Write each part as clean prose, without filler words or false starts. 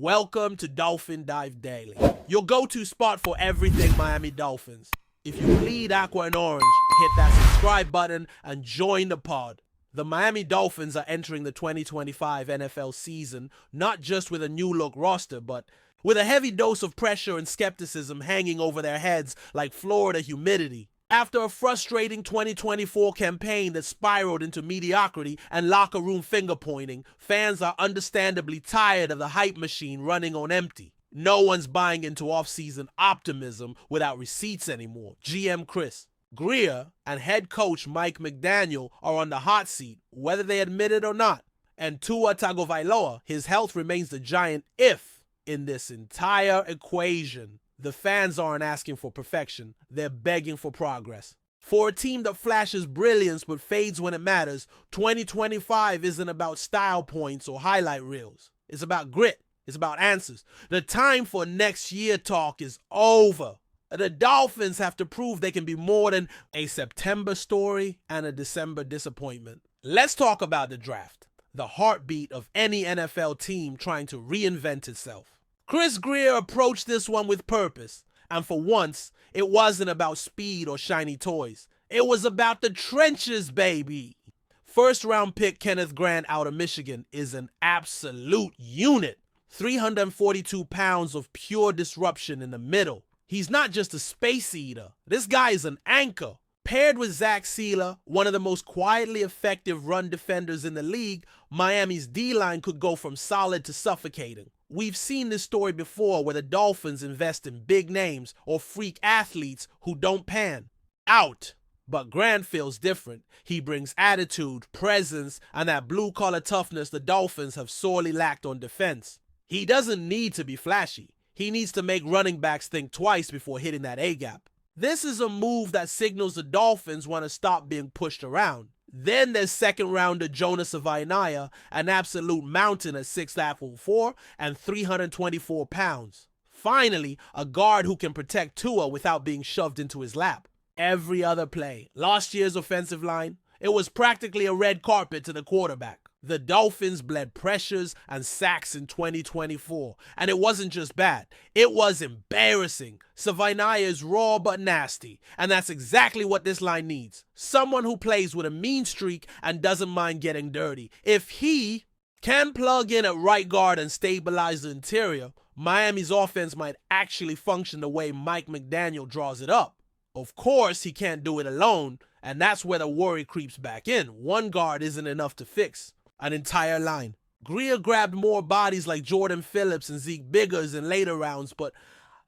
Welcome to Dolphin Dive Daily, your go-to spot for everything Miami Dolphins. If you bleed aqua and orange, hit that subscribe button and join the pod. The Miami Dolphins are entering the 2025 NFL season not just with a new-look roster, but with a heavy dose of pressure and skepticism hanging over their heads like Florida humidity. After a frustrating 2024 campaign that spiraled into mediocrity and locker room finger-pointing, fans are understandably tired of the hype machine running on empty. No one's buying into off-season optimism without receipts anymore. GM Chris Grier and head coach Mike McDaniel are on the hot seat, whether they admit it or not. And Tua Tagovailoa, his health remains the giant if in this entire equation. The fans aren't asking for perfection, they're begging for progress. For a team that flashes brilliance but fades when it matters, 2025 isn't about style points or highlight reels. It's about grit. It's about answers. The time for next year talk is over. The Dolphins have to prove they can be more than a September story and a December disappointment. Let's talk about the draft, the heartbeat of any NFL team trying to reinvent itself. Chris Grier approached this one with purpose, and for once, it wasn't about speed or shiny toys. It was about the trenches, baby. First-round pick Kenneth Grant out of Michigan is an absolute unit. 342 pounds of pure disruption in the middle. He's not just a space eater. This guy is an anchor. Paired with Zach Sealer, one of the most quietly effective run defenders in the league, Miami's D-line could go from solid to suffocating. We've seen this story before where the Dolphins invest in big names or freak athletes who don't pan out. But Grant feels different. He brings attitude, presence, and that blue-collar toughness the Dolphins have sorely lacked on defense. He doesn't need to be flashy. He needs to make running backs think twice before hitting that A-gap. This is a move that signals the Dolphins want to stop being pushed around. Then there's second-rounder Jonas Avainaya, an absolute mountain at 6'4" and 324 pounds. Finally, a guard who can protect Tua without being shoved into his lap. Every other play, last year's offensive line, it was practically a red carpet to the quarterback. The Dolphins bled pressures and sacks in 2024, and it wasn't just bad, it was embarrassing. Avainaya is raw but nasty, and that's exactly what this line needs. Someone who plays with a mean streak and doesn't mind getting dirty. If he can plug in at right guard and stabilize the interior, Miami's offense might actually function the way Mike McDaniel draws it up. Of course, he can't do it alone, and that's where the worry creeps back in. One guard isn't enough to fix an entire line. Grier grabbed more bodies like Jordan Phillips and Zeke Biggers in later rounds, but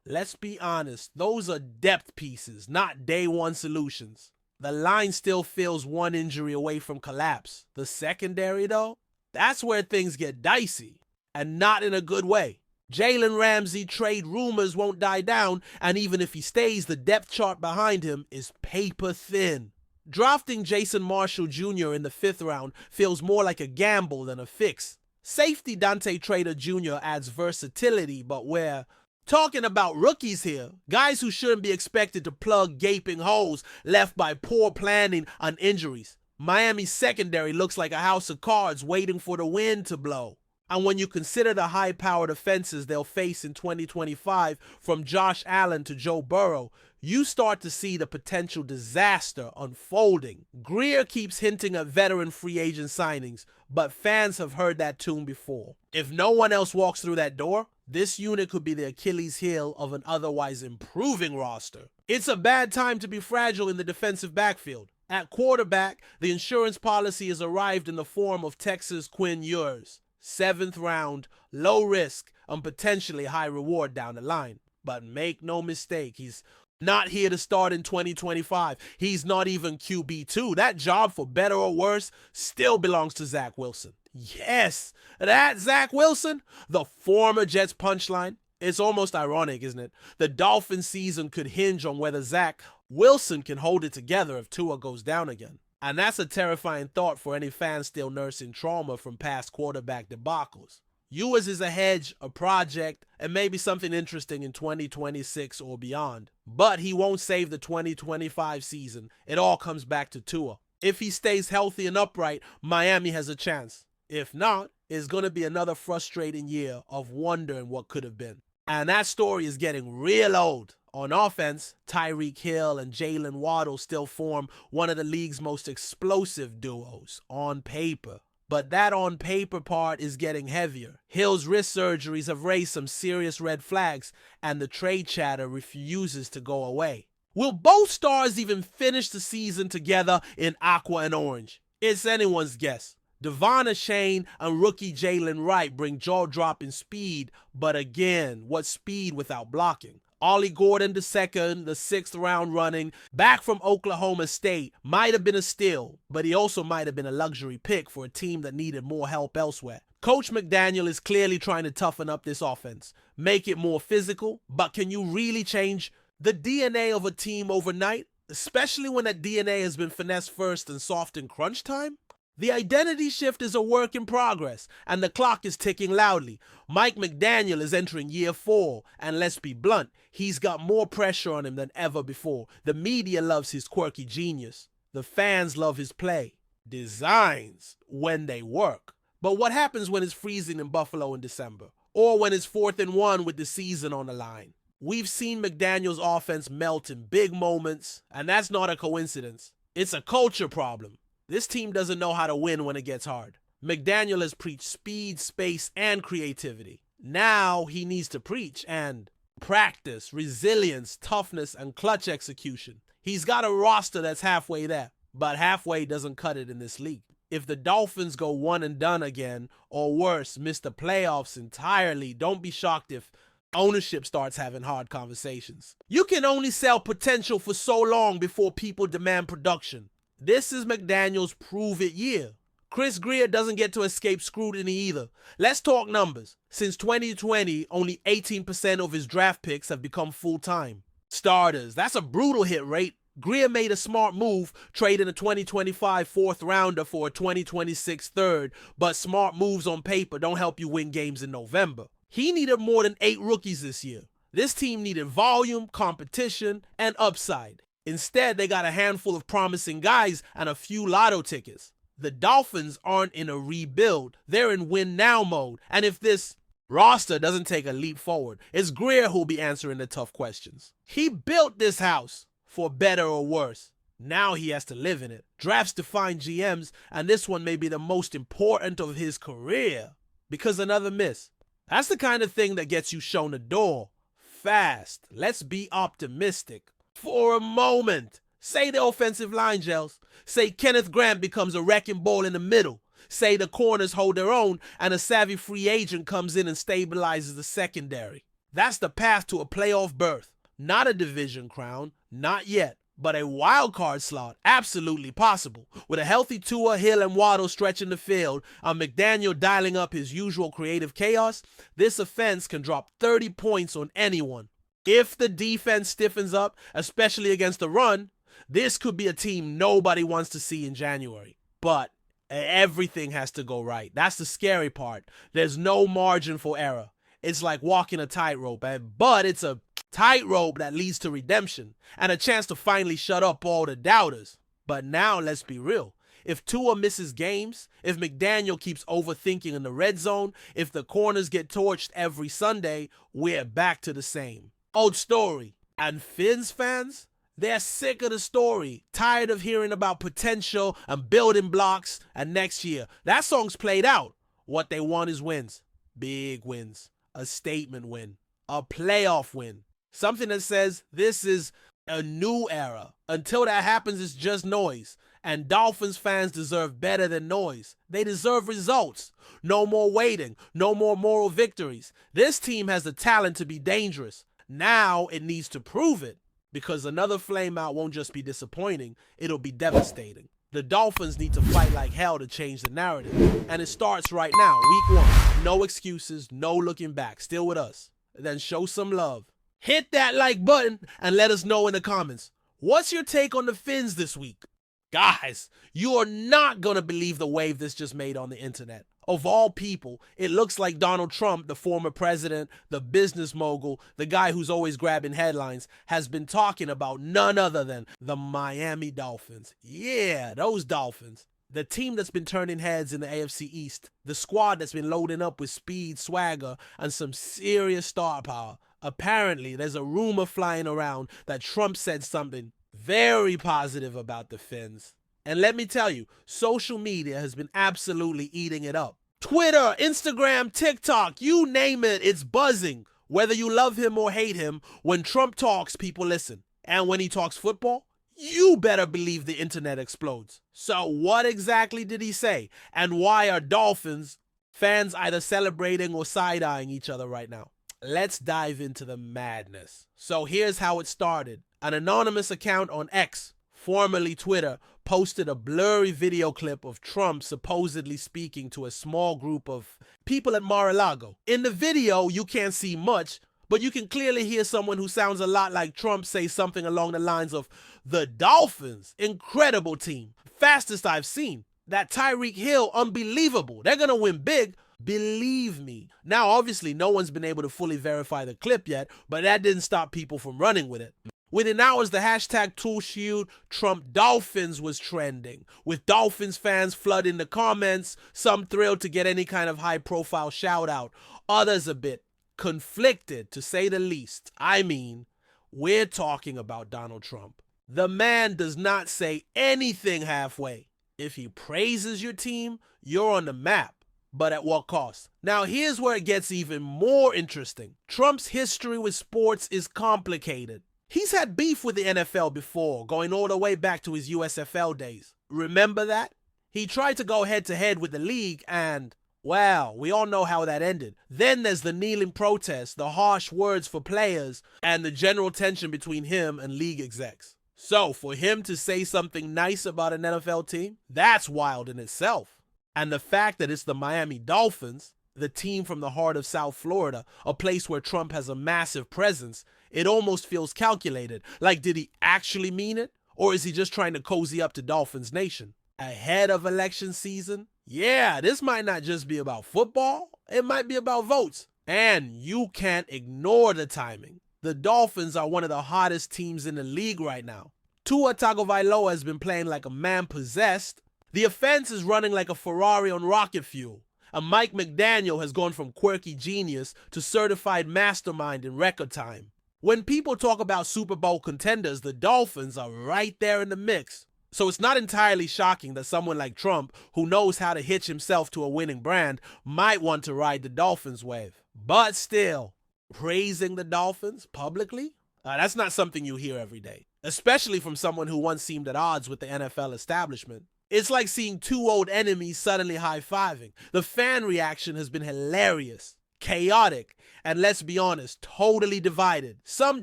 let's be honest, those are depth pieces, not day one solutions. The line still feels one injury away from collapse. The secondary, though, that's where things get dicey, and not in a good way. Jalen Ramsey trade rumors won't die down, and even if he stays, the depth chart behind him is paper thin. Drafting Jason Marshall Jr. in the 5th round feels more like a gamble than a fix. Safety Dante Trader Jr. adds versatility, but we're talking about rookies here. Guys who shouldn't be expected to plug gaping holes left by poor planning and injuries. Miami's secondary looks like a house of cards waiting for the wind to blow. And when you consider the high-powered offenses they'll face in 2025, from Josh Allen to Joe Burrow, you start to see the potential disaster unfolding. Grier keeps hinting at veteran free agent signings, but fans have heard that tune before. If no one else walks through that door, this unit could be the Achilles heel of an otherwise improving roster. It's a bad time to be fragile in the defensive backfield. At quarterback, the insurance policy has arrived in the form of Texas Quinn Ewers. 7th round, low risk, and potentially high reward down the line. But make no mistake, he's not here to start in 2025. He's not even QB2. That job, for better or worse, still belongs to Zach Wilson. Yes, that Zach Wilson, the former Jets punchline. It's almost ironic, isn't it? The Dolphins season could hinge on whether Zach Wilson can hold it together if Tua goes down again. And that's a terrifying thought for any fan still nursing trauma from past quarterback debacles. Ewers is a hedge, a project, and maybe something interesting in 2026 or beyond. But he won't save the 2025 season. It all comes back to Tua. If he stays healthy and upright, Miami has a chance. If not, is going to be another frustrating year of wondering what could have been. And that story is getting real old. On offense, Tyreek Hill and Jalen Waddle still form one of the league's most explosive duos on paper. But that on paper part is getting heavier. Hill's wrist surgeries have raised some serious red flags, and the trade chatter refuses to go away. Will both stars even finish the season together in aqua and orange? It's anyone's guess. Devon Achane and rookie Jalen Wright bring jaw-dropping speed, but again, what speed without blocking? Ollie Gordon II, the 6th round running, back from Oklahoma State, might have been a steal, but he also might have been a luxury pick for a team that needed more help elsewhere. Coach McDaniel is clearly trying to toughen up this offense, make it more physical, but can you really change the DNA of a team overnight, especially when that DNA has been finesse first and soft in crunch time? The identity shift is a work in progress, and the clock is ticking loudly. Mike McDaniel is entering year 4, and let's be blunt, he's got more pressure on him than ever before. The media loves his quirky genius. The fans love his play. Designs, when they work. But what happens when it's freezing in Buffalo in December? Or when it's 4th and 1 with the season on the line? We've seen McDaniel's offense melt in big moments, and that's not a coincidence. It's a culture problem. This team doesn't know how to win when it gets hard. McDaniel has preached speed, space, and creativity. Now he needs to preach and practice resilience, toughness, and clutch execution. He's got a roster that's halfway there, but halfway doesn't cut it in this league. If the Dolphins go one and done again, or worse, miss the playoffs entirely, don't be shocked if ownership starts having hard conversations. You can only sell potential for so long before people demand production. This is McDaniel's prove-it year. Chris Grier doesn't get to escape scrutiny either. Let's talk numbers. Since 2020, only 18% of his draft picks have become full-time starters. That's a brutal hit rate. Grier made a smart move, trading a 2025 4th rounder for a 2026 3rd, but smart moves on paper don't help you win games in November. He needed more than 8 rookies this year. This team needed volume, competition, and upside. Instead, they got a handful of promising guys and a few lotto tickets. The Dolphins aren't in a rebuild. They're in win-now mode. And if this roster doesn't take a leap forward, it's Grier who'll be answering the tough questions. He built this house for better or worse. Now he has to live in it. Drafts define GMs, and this one may be the most important of his career because another miss. That's the kind of thing that gets you shown the door fast. Let's be optimistic. For a moment, say the offensive line gels. Say Kenneth Grant becomes a wrecking ball in the middle. Say the corners hold their own and a savvy free agent comes in and stabilizes the secondary. That's the path to a playoff berth. Not a division crown, not yet, but a wild card slot, absolutely possible. With a healthy Tua, Hill, and Waddle stretching the field, and McDaniel dialing up his usual creative chaos, this offense can drop 30 points on anyone. If the defense stiffens up, especially against the run, this could be a team nobody wants to see in January. But everything has to go right. That's the scary part. There's no margin for error. It's like walking a tightrope, but it's a tightrope that leads to redemption and a chance to finally shut up all the doubters. But now let's be real. If Tua misses games, if McDaniel keeps overthinking in the red zone, if the corners get torched every Sunday, we're back to the same old story. And Fins fans, they're sick of the story, tired of hearing about potential and building blocks. And next year, that song's played out. What they want is wins. Big wins. A statement win. A playoff win. Something that says this is a new era. Until that happens, it's just noise. And Dolphins fans deserve better than noise. They deserve results. No more waiting. No more moral victories. This team has the talent to be dangerous. Now it needs to prove it, because another flameout won't just be disappointing, it'll be devastating. The Dolphins need to fight like hell to change the narrative. And it starts right now, week 1. No excuses, no looking back. Still with us. Then show some love. Hit that like button and let us know in the comments. What's your take on the Fins this week? Guys, you are not going to believe the wave this just made on the internet. Of all people, it looks like Donald Trump, the former president, the business mogul, the guy who's always grabbing headlines, has been talking about none other than the Miami Dolphins. Yeah, those Dolphins. The team that's been turning heads in the AFC East, the squad that's been loading up with speed, swagger, and some serious star power. Apparently, there's a rumor flying around that Trump said something very positive about the Finns. And let me tell you, social media has been absolutely eating it up. Twitter, Instagram, TikTok, you name it, it's buzzing. Whether you love him or hate him, when Trump talks, people listen. And when he talks football, you better believe the internet explodes. So what exactly did he say? And why are Dolphins fans either celebrating or side-eyeing each other right now? Let's dive into the madness. So here's how it started. An anonymous account on X, formerly Twitter, posted a blurry video clip of Trump supposedly speaking to a small group of people at Mar-a-Lago. In the video, you can't see much, but you can clearly hear someone who sounds a lot like Trump say something along the lines of, "The Dolphins, incredible team, fastest I've seen. That Tyreek Hill, unbelievable. They're gonna win big. Believe me." Now, obviously, no one's been able to fully verify the clip yet, but that didn't stop people from running with it. Within hours, the hashtag #TruthShield Trump Dolphins was trending, with Dolphins fans flooding the comments, some thrilled to get any kind of high-profile shout-out, others a bit conflicted, to say the least. I mean, we're talking about Donald Trump. The man does not say anything halfway. If he praises your team, you're on the map. But at what cost? Now, here's where it gets even more interesting. Trump's history with sports is complicated. He's had beef with the NFL before, going all the way back to his USFL days. Remember that? He tried to go head-to-head with the league and, well, we all know how that ended. Then there's the kneeling protests, the harsh words for players, and the general tension between him and league execs. So, for him to say something nice about an NFL team, that's wild in itself. And the fact that it's the Miami Dolphins, the team from the heart of South Florida, a place where Trump has a massive presence, it almost feels calculated. Like, did he actually mean it? Or is he just trying to cozy up to Dolphins Nation? Ahead of election season? Yeah, this might not just be about football. It might be about votes. And you can't ignore the timing. The Dolphins are one of the hottest teams in the league right now. Tua Tagovailoa has been playing like a man possessed. The offense is running like a Ferrari on rocket fuel. And Mike McDaniel has gone from quirky genius to certified mastermind in record time. When people talk about Super Bowl contenders, the Dolphins are right there in the mix. So it's not entirely shocking that someone like Trump, who knows how to hitch himself to a winning brand, might want to ride the Dolphins wave. But still, praising the Dolphins publicly? That's not something you hear every day, especially from someone who once seemed at odds with the NFL establishment. It's like seeing two old enemies suddenly high-fiving. The fan reaction has been hilarious, chaotic, and let's be honest, totally divided. Some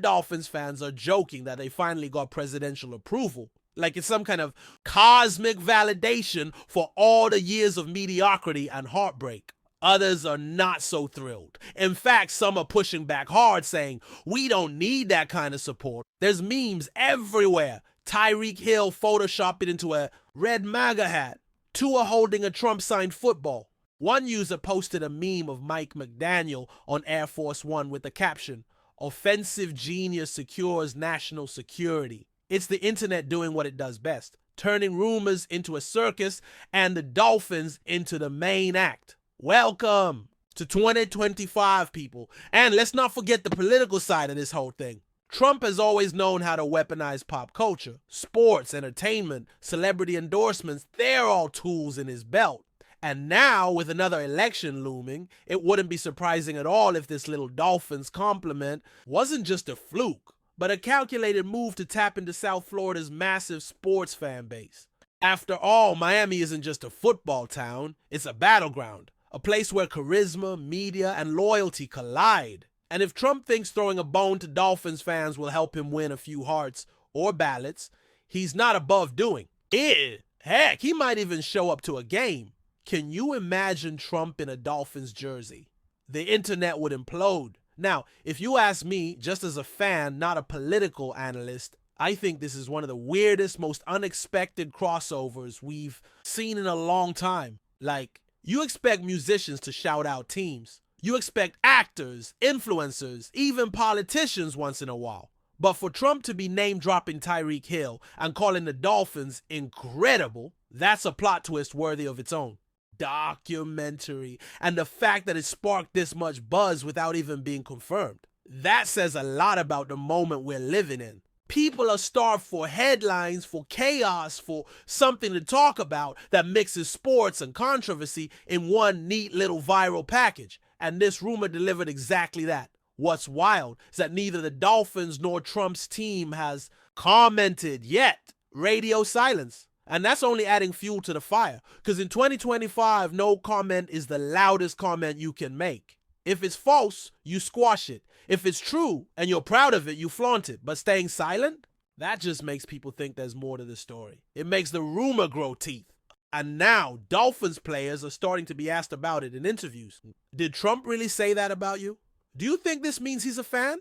Dolphins fans are joking that they finally got presidential approval, like it's some kind of cosmic validation for all the years of mediocrity and heartbreak. Others are not so thrilled. In fact, some are pushing back hard, saying, we don't need that kind of support. There's memes everywhere. Tyreek Hill photoshopped it into a red MAGA hat. Tua holding a Trump-signed football. One user posted a meme of Mike McDaniel on Air Force One with the caption, "Offensive genius secures national security." It's the internet doing what it does best, turning rumors into a circus and the Dolphins into the main act. Welcome to 2025, people. And let's not forget the political side of this whole thing. Trump has always known how to weaponize pop culture. Sports, entertainment, celebrity endorsements, they're all tools in his belt. And now, with another election looming, it wouldn't be surprising at all if this little Dolphins compliment wasn't just a fluke, but a calculated move to tap into South Florida's massive sports fan base. After all, Miami isn't just a football town, it's a battleground, a place where charisma, media, and loyalty collide. And if Trump thinks throwing a bone to Dolphins fans will help him win a few hearts or ballots, he's not above doing it. Heck, he might even show up to a game. Can you imagine Trump in a Dolphins jersey? The internet would implode. Now, if you ask me, just as a fan, not a political analyst, I think this is one of the weirdest, most unexpected crossovers we've seen in a long time. Like, you expect musicians to shout out teams. You expect actors, influencers, even politicians once in a while. But for Trump to be name-dropping Tyreek Hill and calling the Dolphins incredible, that's a plot twist worthy of its own. Documentary. And the fact that it sparked this much buzz without even being confirmed. That says a lot about the moment we're living in. People are starved for headlines, for chaos, for something to talk about that mixes sports and controversy in one neat little viral package. And this rumor delivered exactly that. What's wild is that neither the Dolphins nor Trump's team has commented yet. Radio silence. And that's only adding fuel to the fire. Because in 2025, no comment is the loudest comment you can make. If it's false, you squash it. If it's true and you're proud of it, you flaunt it. But staying silent? That just makes people think there's more to the story. It makes the rumor grow teeth. And now, Dolphins players are starting to be asked about it in interviews. Did Trump really say that about you? Do you think this means he's a fan?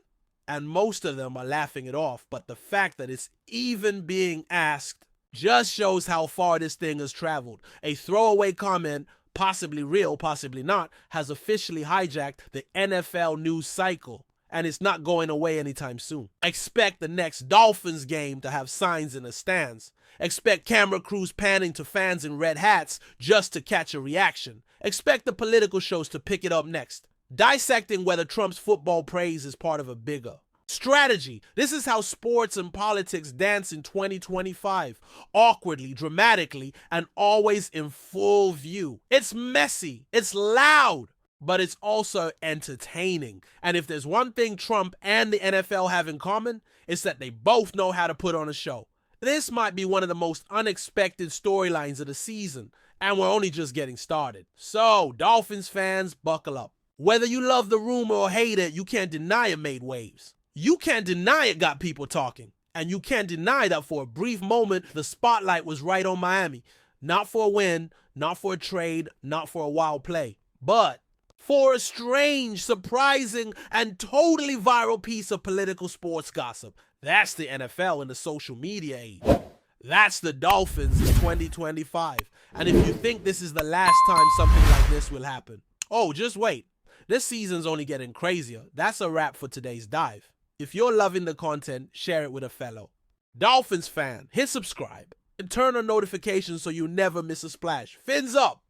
And most of them are laughing it off. But the fact that it's even being asked just shows how far this thing has traveled. A throwaway comment, possibly real, possibly not, has officially hijacked the NFL news cycle. And it's not going away anytime soon. Expect the next Dolphins game to have signs in the stands. Expect camera crews panning to fans in red hats just to catch a reaction. Expect the political shows to pick it up next. Dissecting whether Trump's football praise is part of a bigger strategy. This is how sports and politics dance in 2025. Awkwardly, dramatically, and always in full view. It's messy. It's loud. But it's also entertaining. And if there's one thing Trump and the NFL have in common, it's that they both know how to put on a show. This might be one of the most unexpected storylines of the season, and we're only just getting started. So, Dolphins fans, buckle up. Whether you love the rumor or hate it, you can't deny it made waves. You can't deny it got people talking. And you can't deny that for a brief moment, the spotlight was right on Miami. Not for a win, not for a trade, not for a wild play, but for a strange, surprising, and totally viral piece of political sports gossip. That's the NFL in the social media age. That's the Dolphins in 2025. And if you think this is the last time something like this will happen, oh, just wait. This season's only getting crazier. That's a wrap for today's dive. If you're loving the content, share it with a fellow. Dolphins fan, hit subscribe and turn on notifications so you never miss a splash. Fins up!